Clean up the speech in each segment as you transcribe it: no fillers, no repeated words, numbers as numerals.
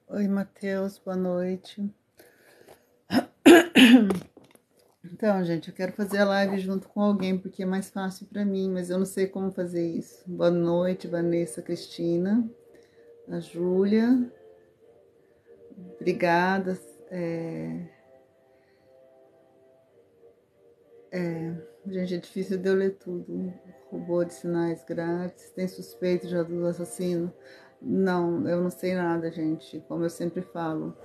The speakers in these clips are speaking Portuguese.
Oi, Matheus, boa noite. Então, gente, eu quero fazer a live junto com alguém porque é mais fácil para mim, mas eu não sei como fazer isso. Boa noite, Vanessa, Cristina, a Júlia, obrigada. Gente, é difícil de eu ler tudo. Robô de sinais grátis, tem suspeito já do assassino? Não, eu não sei nada, gente, como eu sempre falo.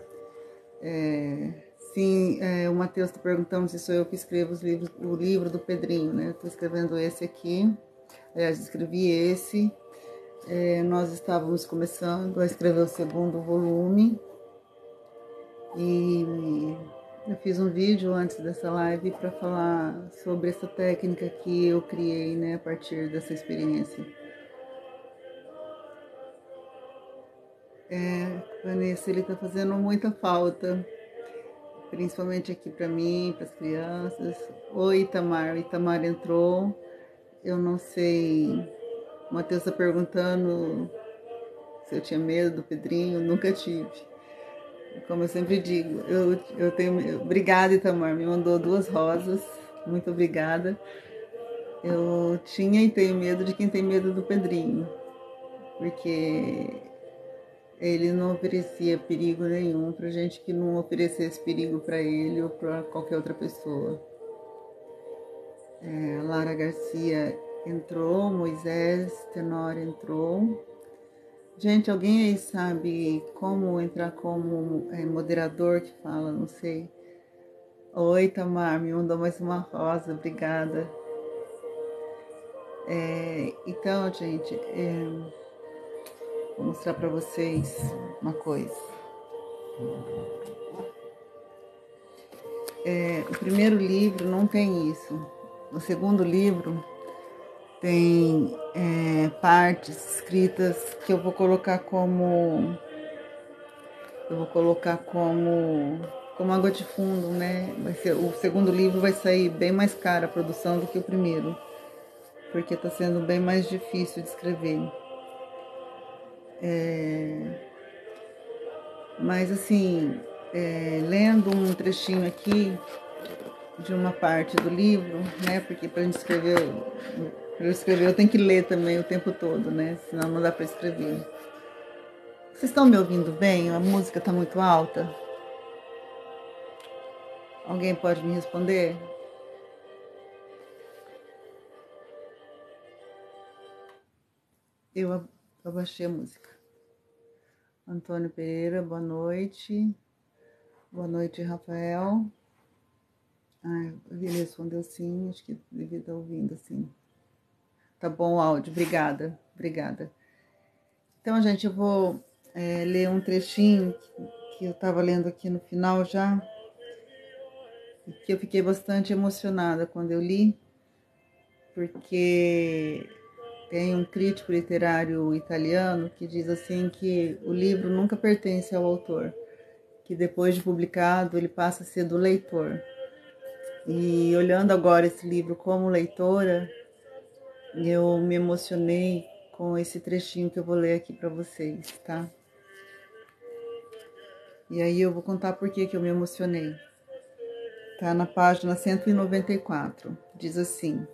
Sim, o Matheus está perguntando se sou eu que escrevo o livro do Pedrinho, né? Estou escrevendo esse aqui. Aliás, escrevi esse. Nós estávamos começando a escrever o segundo volume. E eu fiz um vídeo antes dessa live para falar sobre essa técnica que eu criei, né, a partir dessa experiência. Vanessa, ele está fazendo muita falta, principalmente aqui para mim, para as crianças. Oi, Itamar. O Itamar entrou. Eu não sei. O Matheus está perguntando se eu tinha medo do Pedrinho. Nunca tive. Como eu sempre digo, eu tenho. Obrigada, Itamar. Me mandou 2 rosas. Muito obrigada. Eu tinha e tenho medo de quem tem medo do Pedrinho, porque ele não oferecia perigo nenhum pra gente que não oferecesse perigo para ele ou para qualquer outra pessoa. Lara Garcia entrou, Moisés Tenório entrou. Gente, alguém aí sabe como entrar como moderador que fala? Não sei. Oi, Tamar, me mandou mais uma rosa, obrigada. Então, gente, vou mostrar para vocês uma coisa. O primeiro livro não tem isso. O segundo livro tem partes escritas que eu vou colocar como água de fundo, né? O segundo livro vai sair bem mais caro a produção do que o primeiro, porque está sendo bem mais difícil de escrever. Mas assim, lendo um trechinho aqui de uma parte do livro, né? Porque para eu escrever eu tenho que ler também o tempo todo, né? Senão não dá para escrever. Vocês estão me ouvindo bem? A música está muito alta? Alguém pode me responder? Eu abaixei a música. Antônio Pereira, boa noite. Boa noite, Rafael. Ele respondeu sim, acho que devia estar ouvindo, sim. Tá bom o áudio, obrigada. Então, gente, eu vou ler um trechinho que eu estava lendo aqui no final já, e que eu fiquei bastante emocionada quando eu li, porque tem um crítico literário italiano que diz assim que o livro nunca pertence ao autor, que depois de publicado ele passa a ser do leitor. E olhando agora esse livro como leitora, eu me emocionei com esse trechinho que eu vou ler aqui para vocês, tá? E aí eu vou contar por que eu me emocionei. Tá na página 194. Diz assim: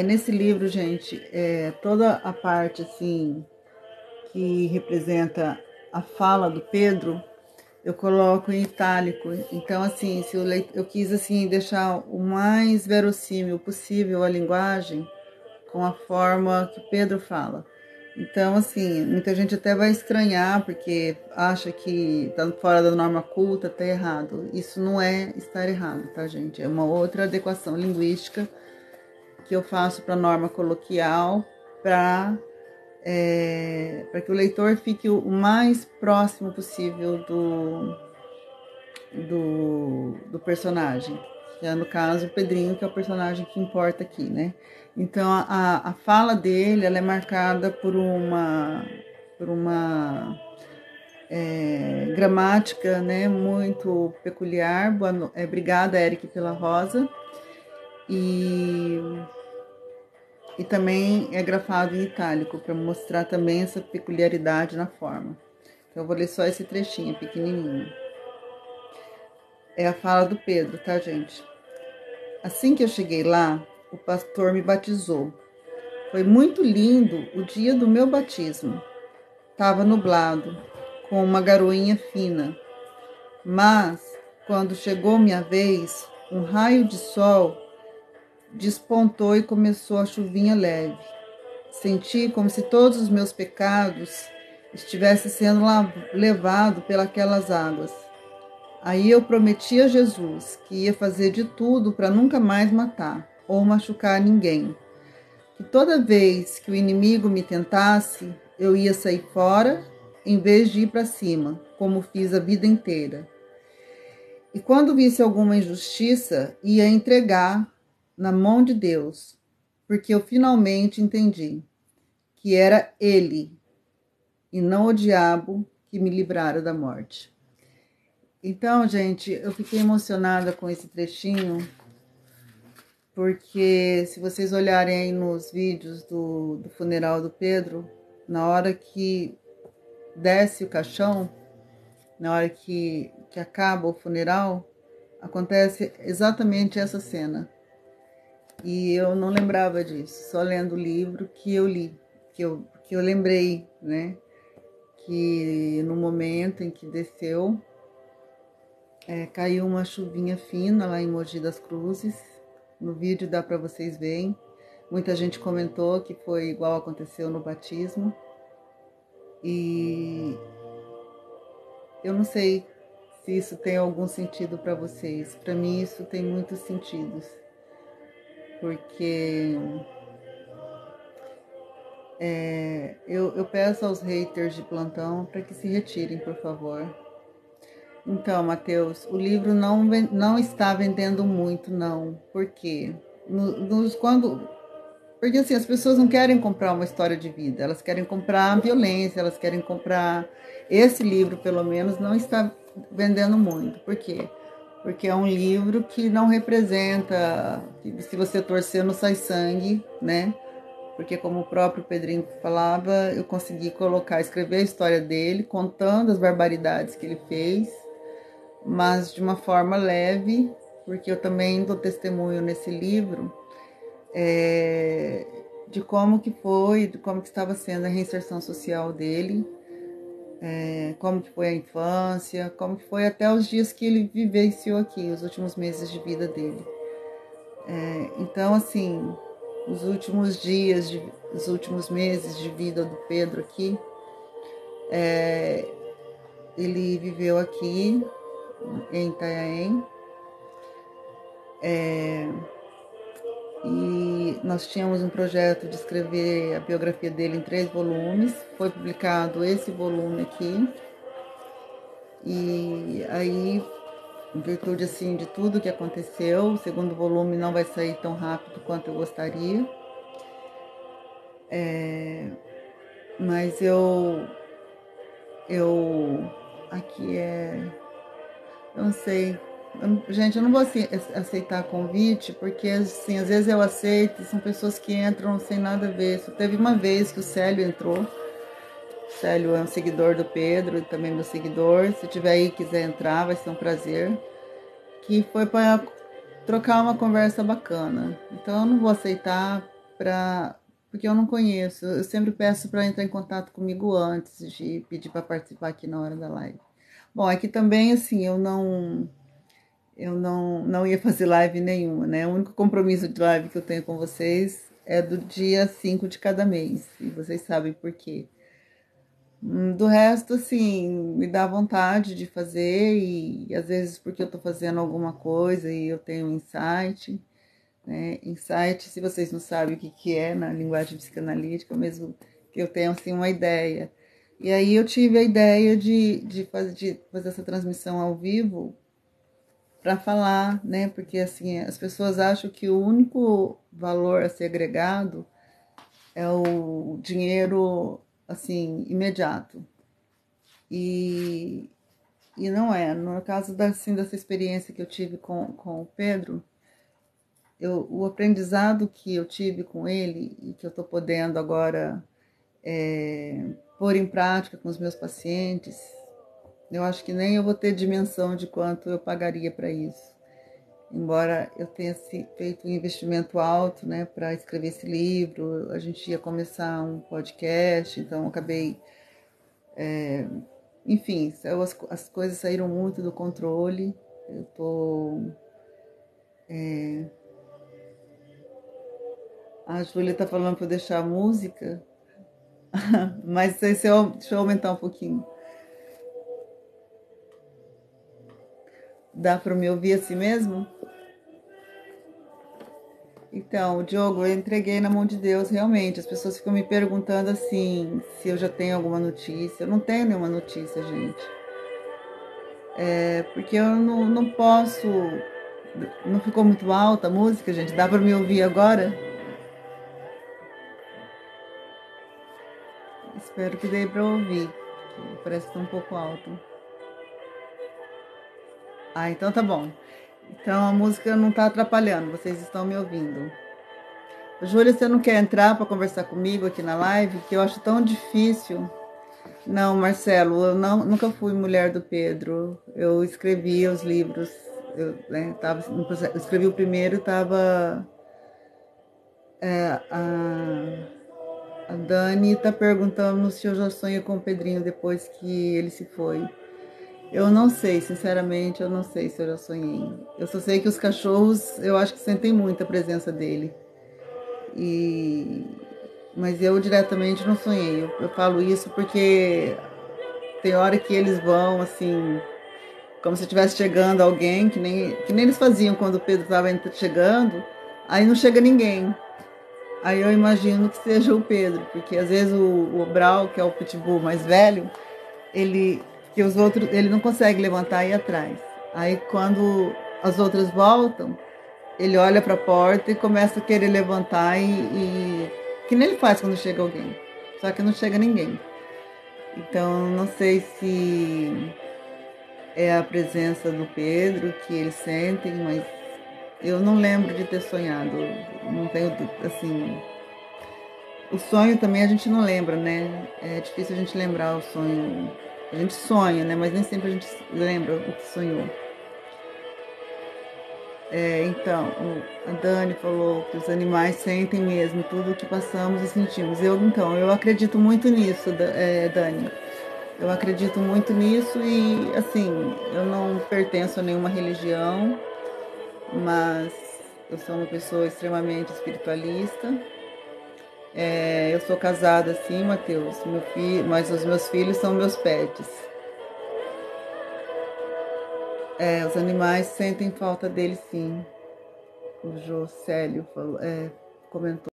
nesse livro, gente, toda a parte assim que representa a fala do Pedro, eu coloco em itálico. Então, assim, se eu quis assim deixar o mais verossímil possível a linguagem com a forma que Pedro fala. Então, assim, muita gente até vai estranhar porque acha que tá fora da norma culta, tá errado. Isso não é estar errado, tá, gente? É uma outra adequação linguística que eu faço para a norma coloquial para que o leitor fique o mais próximo possível do personagem, que é no caso o Pedrinho, que é o personagem que importa aqui, né? Então a fala dele ela é marcada por uma gramática, né, muito peculiar. Obrigada, Eric, pela rosa. E também é grafado em itálico para mostrar também essa peculiaridade na forma. Então eu vou ler só esse trechinho pequenininho. É a fala do Pedro, tá, gente? Assim que eu cheguei lá, o pastor me batizou. Foi muito lindo o dia do meu batismo. Estava nublado, com uma garoinha fina. Mas, quando chegou minha vez, um raio de sol despontou e começou a chuvinha leve. Senti como se todos os meus pecados estivessem sendo levados pelas águas. Aí eu prometi a Jesus que ia fazer de tudo para nunca mais matar ou machucar ninguém. Que toda vez que o inimigo me tentasse, eu ia sair fora em vez de ir para cima, como fiz a vida inteira. E quando visse alguma injustiça, ia entregar na mão de Deus, porque eu finalmente entendi que era Ele e não o diabo que me livrara da morte. Então, gente, eu fiquei emocionada com esse trechinho, porque se vocês olharem aí nos vídeos do funeral do Pedro, na hora que desce o caixão, na hora que acaba o funeral, acontece exatamente essa cena. E eu não lembrava disso, só lendo o livro que eu li, que eu lembrei, né? Que no momento em que desceu, caiu uma chuvinha fina lá em Mogi das Cruzes. No vídeo dá para vocês verem. Muita gente comentou que foi igual aconteceu no batismo. E eu não sei se isso tem algum sentido para vocês. Para mim isso tem muitos sentidos. Porque eu peço aos haters de plantão para que se retirem, por favor. Então, Matheus, o livro não está vendendo muito, não. Por quê? Porque assim, as pessoas não querem comprar uma história de vida, elas querem comprar violência, elas querem comprar... Esse livro, pelo menos, não está vendendo muito. Por quê? Porque é um livro que não representa... Se você torcer, não sai sangue, né? Porque como o próprio Pedrinho falava, eu consegui escrever a história dele, contando as barbaridades que ele fez, mas de uma forma leve, porque eu também dou testemunho nesse livro de como que foi, de como que estava sendo a reinserção social dele, como que foi a infância, como que foi até os dias que ele vivenciou aqui, os últimos meses de vida dele. Então, assim, os últimos meses de vida do Pedro aqui, ele viveu aqui em Itanhaém, e nós tínhamos um projeto de escrever a biografia dele em 3 volumes, foi publicado esse volume aqui, e aí, em virtude assim, de tudo que aconteceu, o segundo volume não vai sair tão rápido quanto eu gostaria, mas aqui eu não sei, gente, eu não vou aceitar convite, porque assim, às vezes eu aceito e são pessoas que entram sem nada a ver. Só teve uma vez que o Célio entrou. O Célio é um seguidor do Pedro e também meu seguidor. Se tiver aí e quiser entrar, vai ser um prazer. Que foi para trocar uma conversa bacana. Então eu não vou aceitar porque eu não conheço. Eu sempre peço para entrar em contato comigo antes de pedir para participar aqui na hora da live. Bom, aqui também assim, eu não ia fazer live nenhuma, né? O único compromisso de live que eu tenho com vocês é do dia 5 de cada mês, e vocês sabem por quê. Do resto, assim, me dá vontade de fazer, e às vezes porque eu tô fazendo alguma coisa e eu tenho um insight, né? Insight, se vocês não sabem o que é na linguagem psicanalítica, mesmo que eu tenha, assim, uma ideia. E aí eu tive a ideia de fazer essa transmissão ao vivo, para falar, né? Porque assim, as pessoas acham que o único valor a ser agregado é o dinheiro assim imediato. E não é. No caso dessa experiência que eu tive com o Pedro, o aprendizado que eu tive com ele e que eu estou podendo agora pôr em prática com os meus pacientes, eu acho que nem eu vou ter dimensão de quanto eu pagaria para isso. Embora eu tenha feito um investimento alto, né, para escrever esse livro, a gente ia começar um podcast, então eu acabei, enfim, as coisas saíram muito do controle. Eu tô, a Júlia tá falando para eu deixar a música, mas deixa eu aumentar um pouquinho. Dá para me ouvir assim mesmo? Então, Diogo, eu entreguei na mão de Deus, realmente. As pessoas ficam me perguntando assim, se eu já tenho alguma notícia. Eu não tenho nenhuma notícia, gente. É porque eu não posso. Não ficou muito alta a música, gente? Dá para me ouvir agora? Espero que dê para ouvir. Parece que está um pouco alto. Ah, então tá bom. Então a música não está atrapalhando, vocês estão me ouvindo. Júlia, você não quer entrar para conversar comigo aqui na live? Que eu acho tão difícil. Não, Marcelo, eu nunca fui mulher do Pedro. Eu escrevi os livros. Eu escrevi o primeiro, estava. A Dani está perguntando se eu já sonhei com o Pedrinho depois que ele se foi. Eu não sei, sinceramente, eu não sei se eu já sonhei. Eu só sei que os cachorros, eu acho que sentem muito a presença dele. Mas eu diretamente não sonhei. Eu falo isso porque tem hora que eles vão, assim, como se estivesse chegando alguém, que nem eles faziam quando o Pedro estava chegando, aí não chega ninguém. Aí eu imagino que seja o Pedro, porque às vezes o Brau, que é o pitbull mais velho, que os outros, ele não consegue levantar e ir atrás. Aí quando as outras voltam, ele olha para a porta e começa a querer levantar que nem ele faz quando chega alguém. Só que não chega ninguém. Então não sei se é a presença do Pedro que eles sentem, mas eu não lembro de ter sonhado. Não tenho, assim. O sonho também a gente não lembra, né? É difícil a gente lembrar o sonho. A gente sonha, né? Mas nem sempre a gente lembra o que sonhou. Então, a Dani falou que os animais sentem mesmo tudo o que passamos e sentimos. Eu acredito muito nisso, Dani. Eu acredito muito nisso e, assim, eu não pertenço a nenhuma religião, mas eu sou uma pessoa extremamente espiritualista. Eu sou casada, sim, Matheus, mas os meus filhos são meus pets. Os animais sentem falta deles, sim. O Jocélio comentou.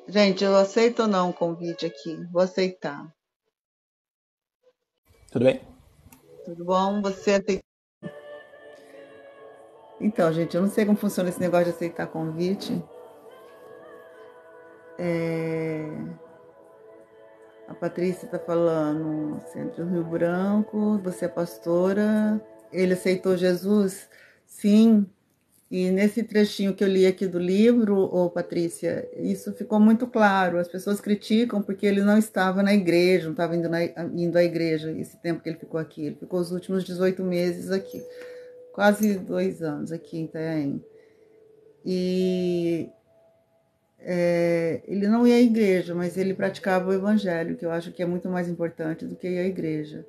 Gente, eu aceito ou não o convite aqui? Vou aceitar. Tudo bem? Tudo bom? Você aceita? Então, gente, eu não sei como funciona esse negócio de aceitar convite. A Patrícia está falando, Centro Rio Branco, você é pastora. Ele aceitou Jesus? Sim. E nesse trechinho que eu li aqui do livro, Patrícia, isso ficou muito claro. As pessoas criticam porque ele não estava na igreja, não estava indo à igreja esse tempo que ele ficou aqui. Ele ficou os últimos 18 meses aqui, quase 2 anos aqui em Itanhaém. E ele não ia à igreja, mas ele praticava o evangelho, que eu acho que é muito mais importante do que ir à igreja.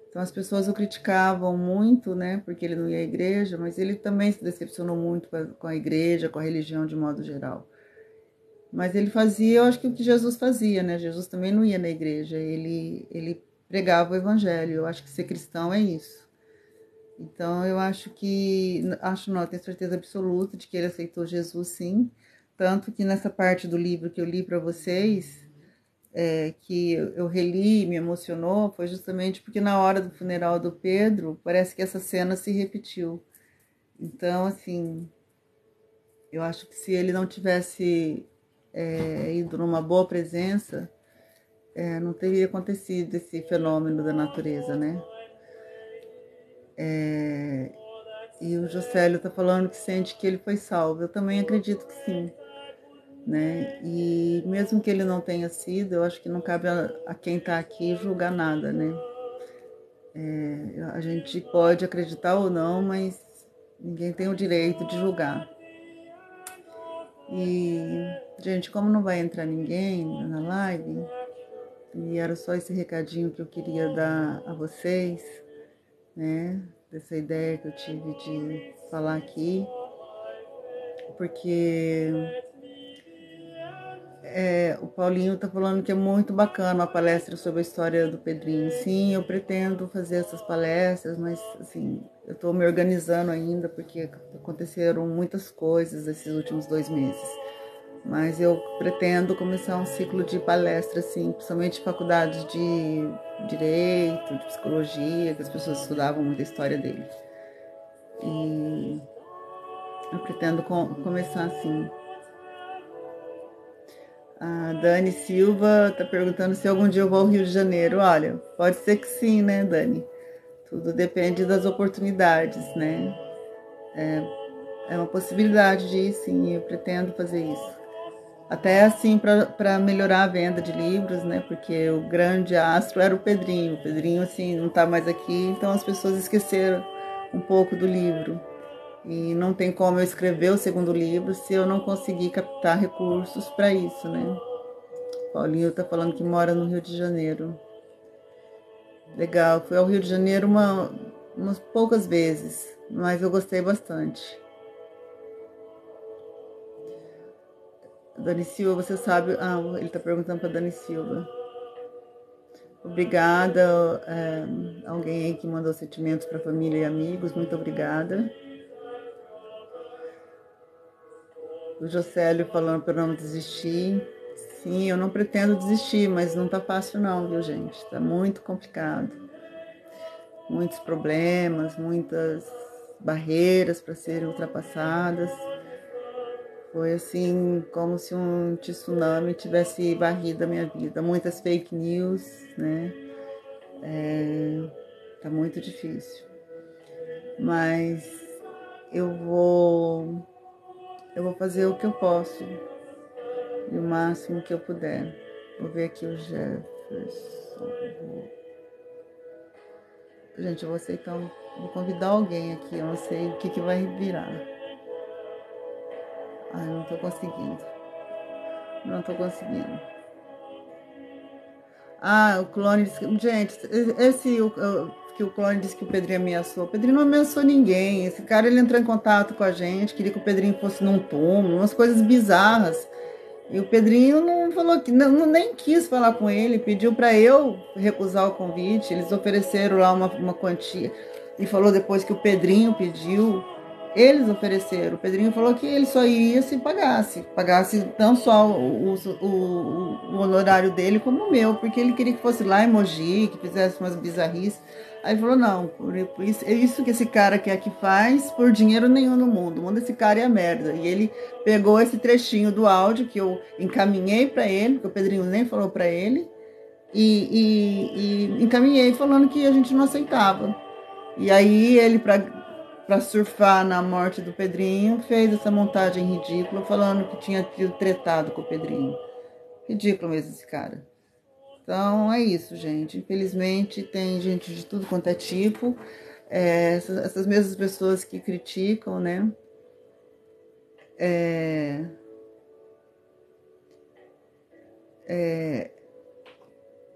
Então as pessoas o criticavam muito, né, porque ele não ia à igreja, mas ele também se decepcionou muito com a igreja, com a religião de modo geral. Mas ele fazia, eu acho que o que Jesus fazia, né? Jesus também não ia na igreja, ele pregava o evangelho. Eu acho que ser cristão é isso. Então eu acho não, eu tenho certeza absoluta de que ele aceitou Jesus, sim. Tanto que nessa parte do livro que eu li para vocês, que eu reli e me emocionou, foi justamente porque na hora do funeral do Pedro, parece que essa cena se repetiu. Então, assim, eu acho que se ele não tivesse ido numa boa presença, não teria acontecido esse fenômeno da natureza, né? E o Jocélio está falando que sente que ele foi salvo. Eu também acredito que sim. né? E mesmo que ele não tenha sido, eu acho que não cabe a quem está aqui julgar nada, né? A gente pode acreditar ou não, mas ninguém tem o direito de julgar. E, gente, como não vai entrar ninguém na live, e era só esse recadinho que eu queria dar a vocês, né? Dessa ideia que eu tive de falar aqui, porque o Paulinho tá falando que é muito bacana a palestra sobre a história do Pedrinho. Sim, eu pretendo fazer essas palestras, mas assim, eu tô me organizando ainda, porque aconteceram muitas coisas esses últimos 2 meses. Mas eu pretendo começar um ciclo de palestras, assim, principalmente em faculdades de direito, de psicologia, que as pessoas estudavam muito a história dele. E eu pretendo começar assim. A Dani Silva está perguntando se algum dia eu vou ao Rio de Janeiro. Olha, pode ser que sim, né, Dani? Tudo depende das oportunidades, né? É uma possibilidade de ir, sim, eu pretendo fazer isso. Até assim, para melhorar a venda de livros, né? Porque o grande astro era o Pedrinho. O Pedrinho, assim, não está mais aqui, então as pessoas esqueceram um pouco do livro. E não tem como eu escrever o segundo livro se eu não conseguir captar recursos para isso, né? Paulinho está falando que mora no Rio de Janeiro. Legal, fui ao Rio de Janeiro umas poucas vezes, mas eu gostei bastante. Dani Silva, você sabe... Ah, ele está perguntando para Dani Silva. Obrigada, alguém aí que mandou sentimentos para família e amigos, muito obrigada. O Jocélio falando para não desistir. Sim, eu não pretendo desistir, mas não tá fácil não, viu, gente? Tá muito complicado. Muitos problemas, muitas barreiras para serem ultrapassadas. Foi assim, como se um tsunami tivesse varrido a minha vida. Muitas fake news, né? Tá muito difícil. Mas eu vou fazer o que eu posso. E o máximo que eu puder. Vou ver aqui o Jefferson. Gente, eu vou aceitar. Vou convidar alguém aqui. Eu não sei o que vai virar. Ai, não tô conseguindo. Não tô conseguindo. Ah, o clone disse que... Gente, que o clone disse que o Pedrinho ameaçou. O Pedrinho não ameaçou ninguém. Esse cara, ele entrou em contato com a gente, queria que o Pedrinho fosse num túmulo, umas coisas bizarras. E o Pedrinho não falou que nem quis falar com ele, pediu para eu recusar o convite. Eles ofereceram lá uma quantia e falou depois que o Pedrinho pediu. Eles ofereceram. O Pedrinho falou que ele só iria se pagasse não só o honorário dele como o meu, porque ele queria que fosse lá em Mogi, que fizesse umas bizarrices. Aí ele falou, não, por isso, é isso que esse cara quer que faz, por dinheiro nenhum no mundo. Manda esse cara é a merda. E ele pegou esse trechinho do áudio que eu encaminhei para ele, porque o Pedrinho nem falou para ele, e encaminhei falando que a gente não aceitava. E aí ele, para surfar na morte do Pedrinho, fez essa montagem ridícula, falando que tinha tido tretado com o Pedrinho. Ridículo mesmo esse cara. Então é isso, gente. Infelizmente tem gente de tudo quanto é tipo. Essas mesmas pessoas que criticam, né?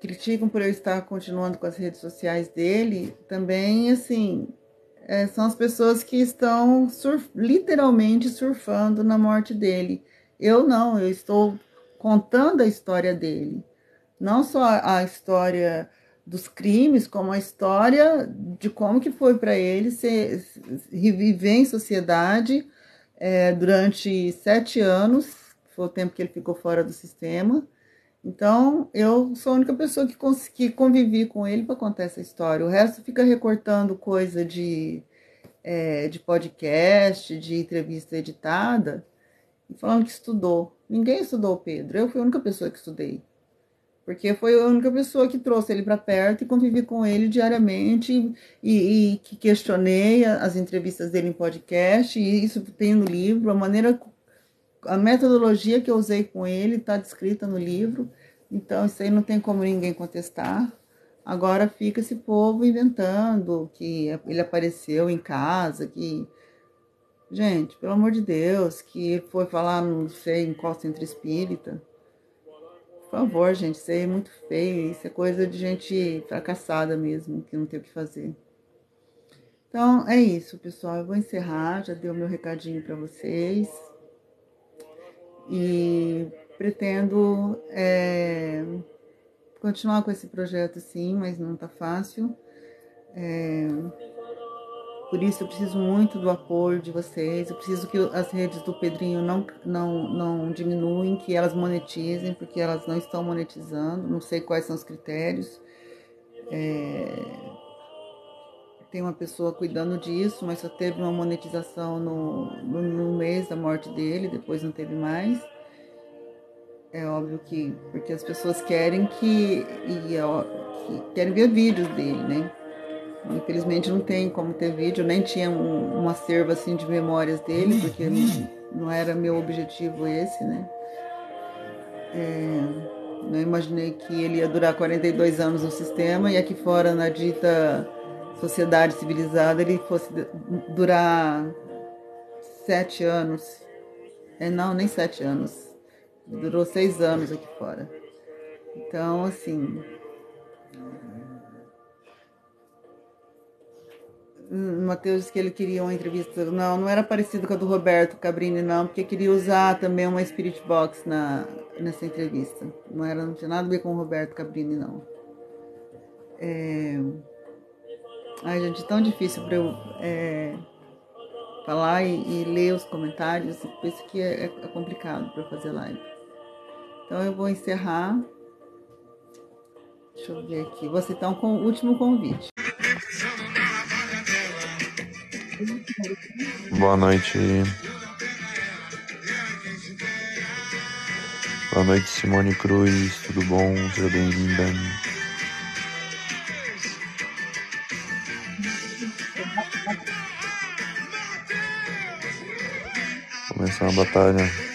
Criticam por eu estar continuando com as redes sociais dele, também, assim, são as pessoas que estão literalmente surfando na morte dele. Eu não, eu estou contando a história dele. Não só a história dos crimes, como a história de como que foi para ele viver em sociedade durante 7 anos, foi o tempo que ele ficou fora do sistema. Então, eu sou a única pessoa que convivi com ele para contar essa história. O resto fica recortando coisa de podcast, de entrevista editada, e falando que estudou. Ninguém estudou o Pedro, eu fui a única pessoa que estudei. Porque foi a única pessoa que trouxe ele para perto e convivi com ele diariamente e que questionei as entrevistas dele em podcast, e isso tem no livro, a maneira A metodologia que eu usei com ele está descrita no livro, então isso aí não tem como ninguém contestar. Agora fica esse povo inventando que ele apareceu em casa, que... Gente, pelo amor de Deus, que foi falar, não sei, em qual centro espírita. Por favor, gente, isso aí é muito feio, isso é coisa de gente fracassada mesmo, que não tem o que fazer. Então, é isso, pessoal. Eu vou encerrar, já dei o meu recadinho para vocês. E pretendo continuar com esse projeto, sim, mas não tá fácil. Por isso, eu preciso muito do apoio de vocês. Eu preciso que as redes do Pedrinho não diminuem, que elas monetizem, porque elas não estão monetizando. Não sei quais são os critérios. Tem uma pessoa cuidando disso, mas só teve uma monetização no mês da morte dele, depois não teve mais. É óbvio que, porque as pessoas querem que querem ver vídeos dele, né? Infelizmente não tem como ter vídeo, nem tinha um acervo assim de memórias dele, porque não era meu objetivo esse, né? Não imaginei que ele ia durar 42 anos no sistema e aqui fora, na dita sociedade civilizada, ele fosse durar 7 anos. Não, nem 7 anos. Durou 6 anos aqui fora. Então, assim... O Matheus disse que ele queria uma entrevista. Não era parecido com a do Roberto Cabrini, não, porque queria usar também uma Spirit Box nessa entrevista. Não tinha nada a ver com o Roberto Cabrini, não. Ai, gente, é tão difícil para eu falar e ler os comentários. Por isso que é complicado para fazer live. Então eu vou encerrar. Deixa eu ver aqui. Vou aceitar um último convite. Boa noite. Boa noite, Simone Cruz. Tudo bom? Seja bem-vinda. Começar a batalha.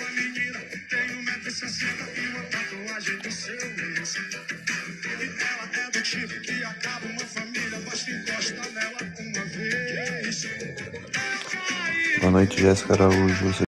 Boa noite, Jéssica Araújo.